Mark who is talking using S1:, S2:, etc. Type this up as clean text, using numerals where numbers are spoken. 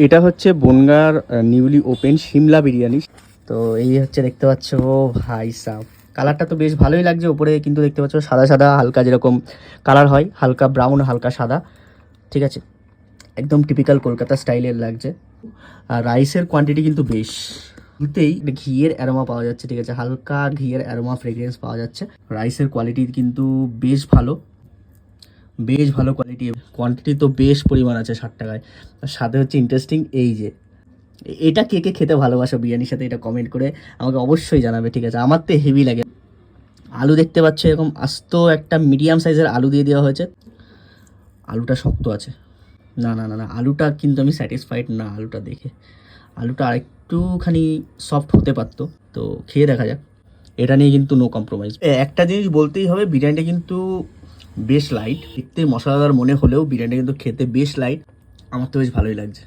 S1: এটা হচ্ছে বনগাঁর newly open Shimla biryani. তো এই হচ্ছে দেখতে পাচ্ছ ভাই সাব, কালারটা তো বেশ ভালোই লাগছে ওপরে, কিন্তু দেখতে পাচ্ছ সাদা সাদা হালকা যেরকম কালার হয়, হালকা ব্রাউন হালকা সাদা, ঠিক আছে, একদম টিপিক্যাল কলকাতা স্টাইলের লাগছে। আর রাইসের কোয়ান্টিটি কিন্তু বেশ, শুরুতেই ঘিয়ের অ্যারোমা পাওয়া যাচ্ছে, ঠিক আছে, হালকা ঘিয়ের অ্যারোমা ফ্রেগ্রেন্স পাওয়া যাচ্ছে। রাইসের কোয়ালিটি কিন্তু বেশ ভালো, বেশ ভালো কোয়ালিটি, কোয়ান্টিটি তো বেশ পরিমাণ আছে 60 টাকায়। আর সাথে হচ্ছে ইন্টারেস্টিং এই যে এটা কে কে খেতে ভালোবাসো বিরিয়ানির সাথে, এটা কমেন্ট করে আমাকে অবশ্যই জানাবে, ঠিক আছে। আমার তো হেভি লাগে। আলু দেখতে পাচ্ছ এরকম আস্ত একটা মিডিয়াম সাইজের আলু দিয়ে দেওয়া হয়েছে। আলুটা শক্ত আছে, না না না না, আলুটা কিন্তু আমি স্যাটিসফাইড না আলুটা দেখে। আলুটা আরেকটুখানি সফট হতে পারতো, তো খেয়ে দেখা যাক। এটা নিয়ে কিন্তু নো কম্প্রোমাইজ। একটা জিনিস বলতেই হবে, বিরিয়ানিটা কিন্তু বেশ লাইট, দেখতে মশলাদার মনে হলেও বিরিয়ানিটা কিন্তু খেতে বেশ লাইট। আমার তো বেশ ভালোই লাগছে।